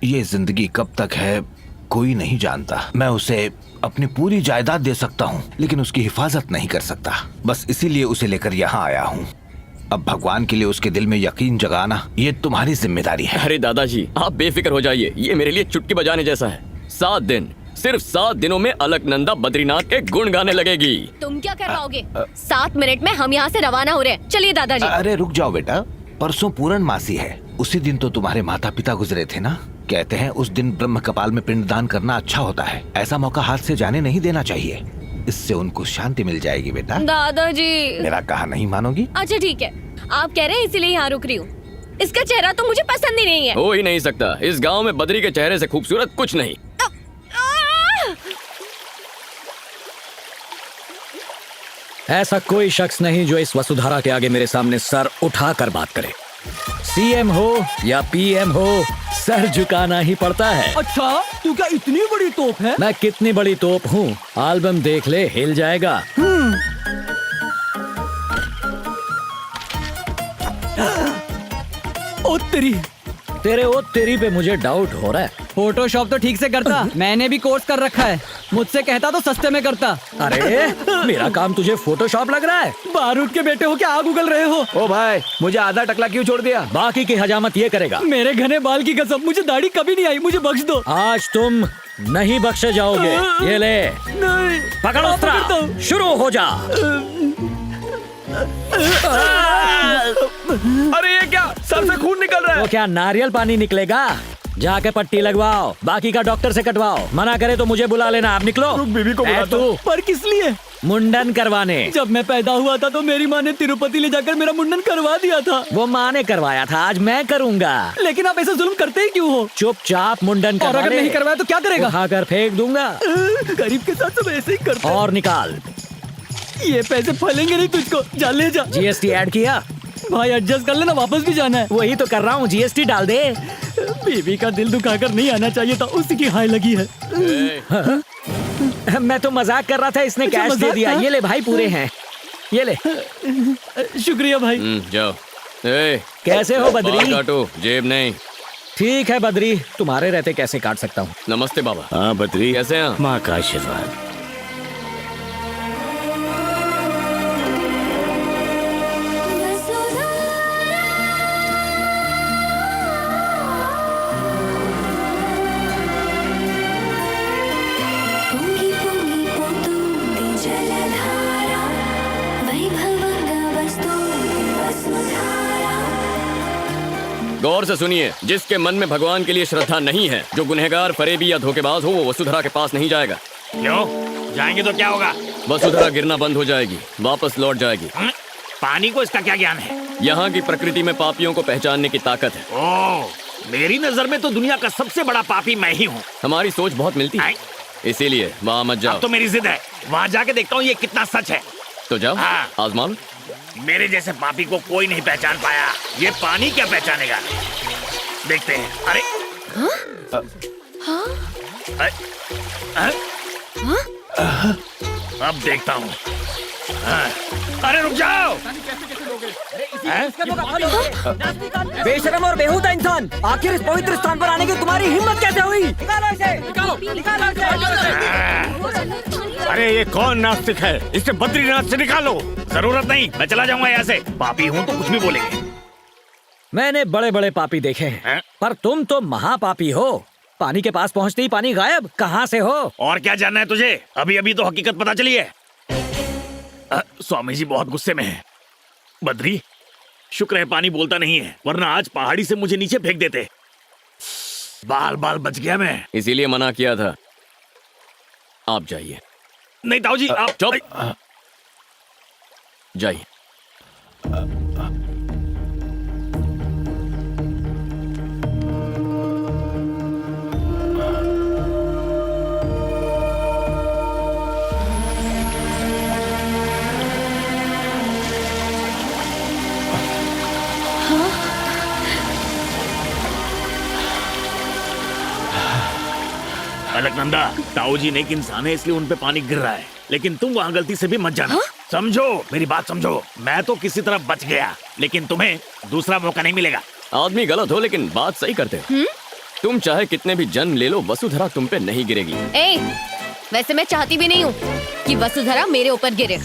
ये जिंदगी कब तक है कोई नहीं जानता। मैं उसे अपनी पूरी जायदाद दे सकता हूँ लेकिन उसकी हिफाजत नहीं कर सकता। बस इसीलिए उसे लेकर यहाँ आया हूँ। अब भगवान के लिए उसके दिल में यकीन जगाना ये तुम्हारी जिम्मेदारी है। अरे दादाजी आप बेफिक्र हो जाइए, ये मेरे लिए चुटकी बजाने जैसा है। 7 दिन, सिर्फ 7 दिनों में अलकनंदा बद्रीनाथ के गुण गाने लगेगी। तुम क्या करवाओगे? 7 मिनट में हम यहाँ से रवाना हो रहे हैं। चलिए दादाजी। अरे रुक जाओ बेटा, परसों पूर्णमासी है। उसी दिन तो तुम्हारे माता पिता गुजरे थे ना। कहते हैं उस दिन ब्रह्म कपाल में पिंडदान करना अच्छा होता है। ऐसा मौका हाथ से जाने नहीं देना चाहिए, इससे उनको शांति मिल जाएगी बेटा। दादाजी मेरा कहा नहीं मानोगी? अच्छा ठीक है, आप कह रहे हैं इसीलिए यहाँ रुक रही हूँ। इसका चेहरा तो मुझे पसंद ही नहीं है। हो ही नहीं सकता, इस गांव में बद्री के चेहरे से खूबसूरत कुछ नहीं। ऐसा कोई शख्स नहीं जो इस वसुधारा के आगे मेरे सामने सर उठाकर बात करे। सीएम हो या पीएम हो, सर झुकाना ही पड़ता है। अच्छा, तू क्या इतनी बड़ी तोप है? मैं कितनी बड़ी तोप हूँ, एल्बम देख ले, हिल जाएगा। ओ तेरी, तेरे ओ तेरी पे मुझे डाउट हो रहा है। फोटोशॉप तो ठीक से करता। मैंने भी कोर्स कर रखा है। मुझसे कहता तो सस्ते में करता। अरे मेरा काम तुझे फोटोशॉप लग रहा है? बारूद के बेटे हो क्या आग उगल रहे हो? ओ भाई, मुझे आधा टकला क्यों छोड़ दिया? बाकी की हजामत ये करेगा। मेरे घने बाल की कसम, मुझे दाढ़ी कभी नहीं आई, मुझे बख्श दो। आज तुम नहीं बख्शे जाओगे। ये ले, नहीं पकड़ उस्तरा, पकड़ता हूँ। शुरू हो जा। अरे ये क्या, सर से खून निकल रहा तो क्या नारियल पानी निकलेगा? जाके पट्टी लगवाओ, बाकी का डॉक्टर से कटवाओ। मना करे तो मुझे बुला लेना। आप निकलो। बीवी को बुलाता तू पर किस लिए? मुंडन करवाने। जब मैं पैदा हुआ था तो मेरी माँ ने तिरुपति ले जाकर मेरा मुंडन करवा दिया था। वो माँ ने करवाया था, आज मैं करूँगा। लेकिन आप ऐसा जुल्म करते ही क्यों हो? चुपचाप मुंडन और करवा अगर ले। नहीं करवाया तो क्या करेगा? उठाकर फेंक दूंगा। गरीब के साथ सब ऐसे ही करते हैं। और निकाल। ये पैसे फलेंगे नहीं तुझको, जा ले जा। जीएसटी ऐड किया? भाई एडजस्ट कर लेना, वापस भी जाना है। वही तो कर रहा हूँ, जीएसटी डाल दे। बीवी का दिल दुखाकर नहीं आना चाहिए था, उसी की हाय लगी है। मैं तो मजाक कर रहा था, इसने अच्छा, कैश दे मजाक दिया। था? ये ले भाई, पूरे हैं, ये ले। शुक्रिया भाई। जाओ। ए, कैसे हो बाल बद्री? काटो, जेब नहीं। ठीक है बद्री, तुम्हारे रहते कैसे काट सकता हूँ। नमस्ते बाबा। हाँ बद्री, कैसे हैं? माँ का आशीर्वाद। गौर से सुनिए, जिसके मन में भगवान के लिए श्रद्धा नहीं है, जो गुनहगार, फरेबी या धोखेबाज हो, वो वसुधरा के पास नहीं जाएगा। क्यों? जाएंगे तो क्या होगा? वसुधरा गिरना बंद हो जाएगी, वापस लौट जाएगी। पानी को इसका क्या ज्ञान है? यहाँ की प्रकृति में पापियों को पहचानने की ताकत है। ओह, मेरी नजर में तो दुनिया का सबसे बड़ा पापी मैं ही हूँ। हमारी सोच बहुत मिलती है, इसीलिए वहाँ मत जाओ। अब तो मेरी जिद है, वहाँ जाके देखता हूँ ये कितना सच है। तो जाओ, हाँ। आजमा लो। मेरे जैसे पापी को कोई नहीं पहचान पाया, ये पानी क्या पहचानेगा? देखते हैं। अरे अब देखता हूँ। अरे रुक जाओ। बेशरम और बेहुदा इंसान, आखिर इस पवित्र स्थान पर आने की तुम्हारी हिम्मत कैसे हुई? निकालो इसे, निकालो इसे। अरे ये कौन नास्तिक है? इसे बद्रीनाथ से निकालो। जरूरत नहीं, मैं चला जाऊंगा यहाँ से। पापी हूँ तो कुछ भी बोलेंगे। मैंने बड़े बड़े पापी देखे हैं, पर तुम तो महापापी हो। पानी के पास पहुँचते ही पानी गायब। कहाँ से हो? और क्या जानना है तुझे? अभी अभी तो हकीकत पता चली है। स्वामी जी बहुत गुस्से में हैं। बद्री, शुक्र है पानी बोलता नहीं है, वरना आज पहाड़ी से मुझे नीचे फेंक देते। बाल बाल बच गया मैं। इसीलिए मना किया था। आप जाइए। नहीं ताऊ जी, आप चुप। जाइए। अलकनंदा, ताऊ जी नेक इंसान है, इसलिए उन पे पानी गिर रहा है, लेकिन तुम वहाँ गलती से भी मत जाना। समझो, मेरी बात समझो। मैं तो किसी तरह बच गया, लेकिन तुम्हें दूसरा मौका नहीं मिलेगा। आदमी गलत हो लेकिन बात सही करते हो। तुम चाहे कितने भी जन्म ले लो, वसुधरा तुम पे नहीं गिरेगी। ए, वैसे मैं चाहती भी नहीं हूँ कि वसुधरा मेरे ऊपर गिरे।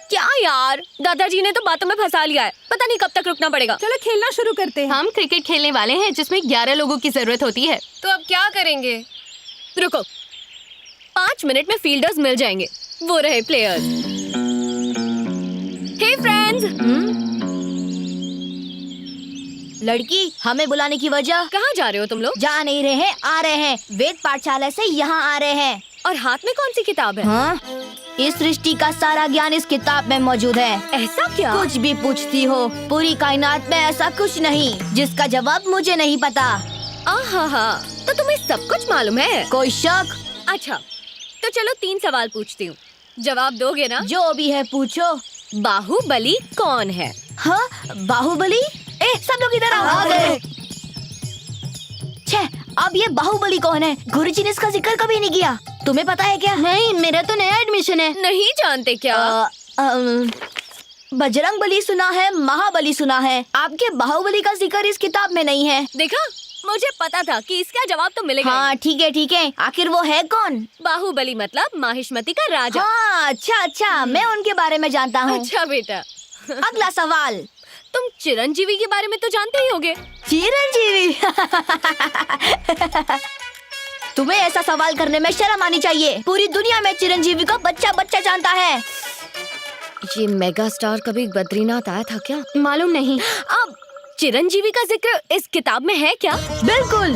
क्या यार, दादाजी ने तो बातों में फंसा लिया है, पता नहीं कब तक रुकना पड़ेगा। चलो खेलना शुरू करते हैं। हम क्रिकेट खेलने वाले हैं जिसमें 11 लोगों की जरूरत होती है। तो अब क्या करेंगे? रुको, 5 मिनट में फील्डर्स मिल जाएंगे, वो रहे प्लेयर्स। हे फ्रेंड्स। लड़की, हमें बुलाने की वजह? कहाँ जा रहे हो तुम लोग? जा नहीं रहे हैं, आ रहे हैं। वेद पाठशाला से यहाँ आ रहे हैं। और हाथ में कौन सी किताब है? हाँ? इस सृष्टि का सारा ज्ञान इस किताब में मौजूद है। ऐसा क्या? कुछ भी पूछती हो, पूरी कायनात में ऐसा कुछ नहीं जिसका जवाब मुझे नहीं पता। आहा, तो तुम्हें सब कुछ मालूम है? कोई शक? अच्छा, तो चलो 3 सवाल पूछती हूँ, जवाब दोगे ना? जो भी है पूछो। बाहुबली कौन है? हाँ, बाहुबली? सब लोग इधर आओ। आ गए। छे, अब ये बाहुबली कौन है? गुरुजी ने इसका जिक्र कभी नहीं किया। तुम्हें पता है क्या? नहीं, मेरा तो नया एडमिशन है। नहीं जानते क्या? बजरंग बली सुना है, महाबली सुना है, आपके बाहुबली का जिक्र इस किताब में नहीं है। देखा, मुझे पता था कि इसका जवाब तो मिलेगा। हाँ ठीक है, आखिर वो है कौन? बाहुबली मतलब माहिष्मती का राजा। हाँ, अच्छा, मैं उनके बारे में जानता हूँ। अच्छा बेटा। अगला सवाल। तुम चिरंजीवी के बारे में तो जानते ही होगे। चिरंजीवी? तुम्हें ऐसा सवाल करने में शर्म आनी चाहिए। पूरी दुनिया में चिरंजीवी को बच्चा जानता है। ये मेगा स्टार कभी बद्रीनाथ आया था क्या? मालूम नहीं। अब चिरंजीवी का जिक्र इस किताब में है क्या? बिल्कुल।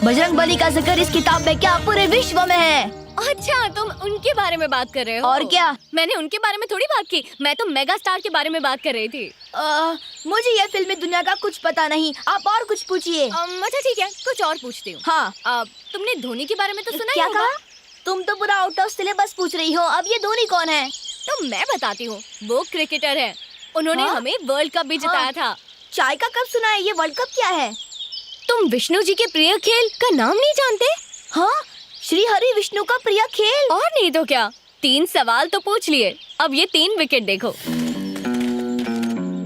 बजरंग बली का जिक्र इस किताब में क्या, पूरे विश्व में है। अच्छा, तुम उनके बारे में बात कर रहे हो? और क्या? मैंने उनके बारे में थोड़ी बात की, मैं तो मेगा स्टार के बारे में बात कर रही थी। मुझे ये फिल्मी दुनिया का कुछ पता नहीं, आप और कुछ पूछिए। अच्छा ठीक है, कुछ और पूछती हूँ। हाँ। तुमने धोनी के बारे में तो सुना ही क्या होगा? कहा? तुम तो पूरा आउट ऑफ सिलेबस पूछ रही हो। अब ये धोनी कौन है? तो मैं बताती हूँ, वो क्रिकेटर है, उन्होंने हमें वर्ल्ड कप भी जिताया था। चाय का कप सुना है, ये वर्ल्ड कप क्या है? तुम विष्णु जी के प्रिय खेल का नाम नहीं जानते? हाँ, श्री हरि विष्णु का प्रिय खेल। और नहीं तो क्या, 3 सवाल तो पूछ लिए, अब ये 3 विकेट देखो।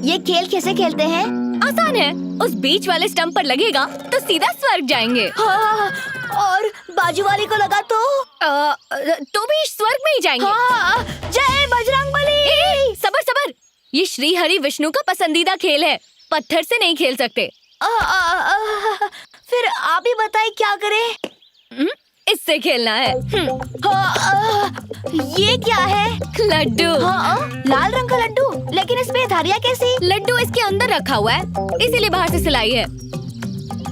ये खेल कैसे खेलते हैं? आसान है, उस बीच वाले स्टंप पर लगेगा तो सीधा स्वर्ग जाएंगे। हाँ, और बाजू वाले को लगा तो भी स्वर्ग में ही जाएंगे। हाँ, जय बजरंगबली। सबर, ये श्री हरि विष्णु का पसंदीदा खेल है, पत्थर से नहीं खेल सकते। फिर आप ही बताइए क्या करें? इससे खेलना है। ये क्या है? लड्डू। लाल रंग का लड्डू, लेकिन इसमें धारियाँ कैसी? लड्डू इसके अंदर रखा हुआ है, इसीलिए बाहर से सिलाई है।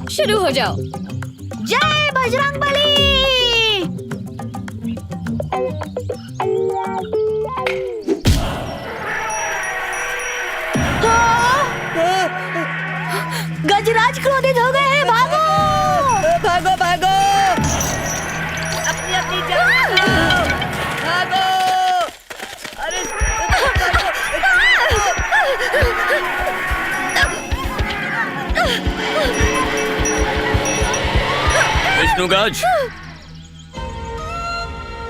शुरू हो जाओ। जय बजरंगबली। गजराज क्रोधित हो गए हैं, भागो। अपनी जान भागो। अरे विष्णुगज,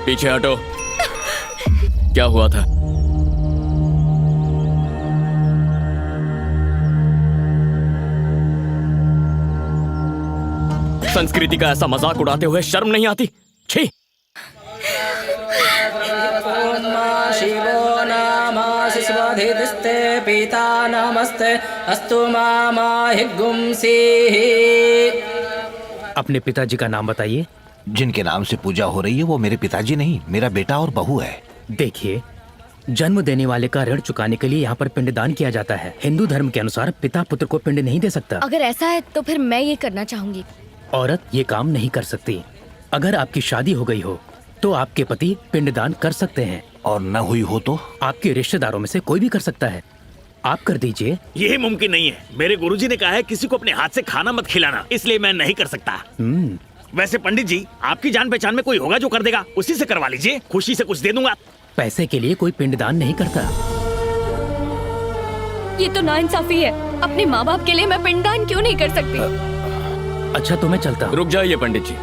पीछे हटो। क्या हुआ था? संस्कृति का ऐसा मजाक उड़ाते हुए शर्म नहीं आती? छी! शिवो नाम शिशुधिस्ते पिता नमस्ते अस्तु माहिगुंसी। अपने पिताजी का नाम बताइए। जिनके नाम से पूजा हो रही है वो मेरे पिताजी नहीं, मेरा बेटा और बहू है। देखिए, जन्म देने वाले का ऋण चुकाने के लिए यहाँ पर पिंडदान किया जाता है। हिंदू धर्म के अनुसार पिता पुत्र को पिंड नहीं दे सकता। अगर ऐसा है तो फिर मैं ये करना चाहूंगी। औरत ये काम नहीं कर सकती। अगर आपकी शादी हो गई हो तो आपके पति पिंडदान कर सकते हैं, और न हुई हो तो आपके रिश्तेदारों में से कोई भी कर सकता है। आप कर दीजिए। ये मुमकिन नहीं है। मेरे गुरुजी ने कहा है किसी को अपने हाथ से खाना मत खिलाना, इसलिए मैं नहीं कर सकता। वैसे पंडित जी, आपकी जान पहचान में कोई होगा जो कर देगा, उसी से करवा लीजिए, खुशी से कुछ दे दूंगा। पैसे के लिए कोई पिंडदान नहीं करता। ये तो नाइंसाफी है, अपने माँ बाप के लिए मैं पिंडदान क्यों नहीं कर सकती? अच्छा तो मैं चलता हूँ। रुक जाइए पंडित जी,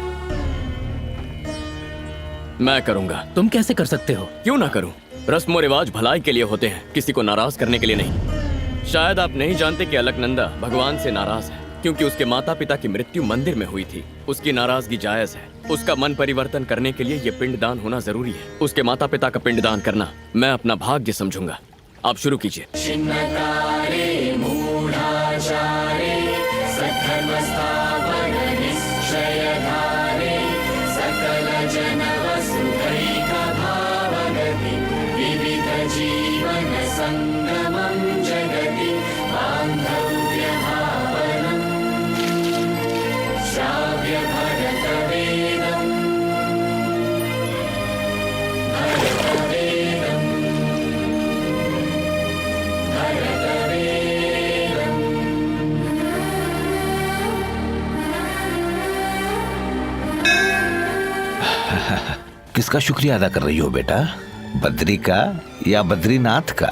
मैं करूंगा। तुम कैसे कर सकते हो? क्यों ना करूं? रस्मो रिवाज भलाई के लिए होते हैं, किसी को नाराज करने के लिए नहीं। शायद आप नहीं जानते कि अलकनंदा भगवान से नाराज है। क्योंकि उसके माता पिता की मृत्यु मंदिर में हुई थी। उसकी नाराजगी जायज है। उसका मन परिवर्तन करने के लिए ये पिंडदान होना जरूरी है। उसके माता पिता का पिंडदान करना मैं अपना भाग्य समझूंगा। आप शुरू कीजिए। किसका शुक्रिया अदा कर रही हो बेटा? बद्री का या बद्रीनाथ का?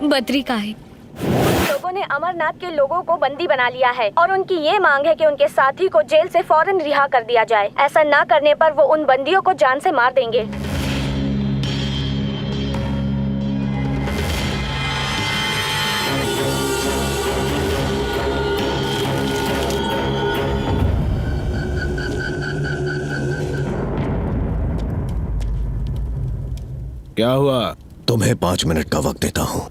बद्री का है। लोगों ने अमरनाथ के लोगों को बंदी बना लिया है और उनकी ये मांग है कि उनके साथी को जेल से फौरन रिहा कर दिया जाए। ऐसा ना करने पर वो उन बंदियों को जान से मार देंगे। क्या हुआ? तुम्हें 5 मिनट का वक्त देता हूँ।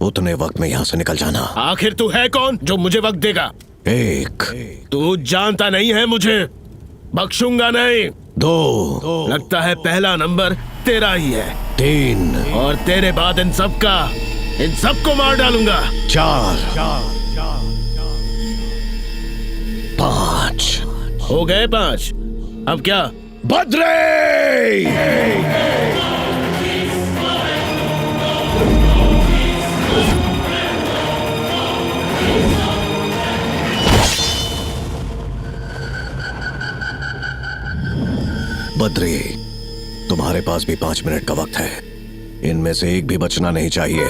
उतने वक्त में यहाँ से निकल जाना। आखिर तू है कौन जो मुझे वक्त देगा? 1 तू जानता नहीं है मुझे, बख्शूंगा नहीं। 2 लगता है पहला नंबर तेरा ही है। 3 और तेरे बाद इन सबको मार डालूंगा। 4 5 हो गए 5। अब क्या? बद्री! बद्री, तुम्हारे पास भी 5 मिनट का वक्त है। इनमें से एक भी बचना नहीं चाहिए।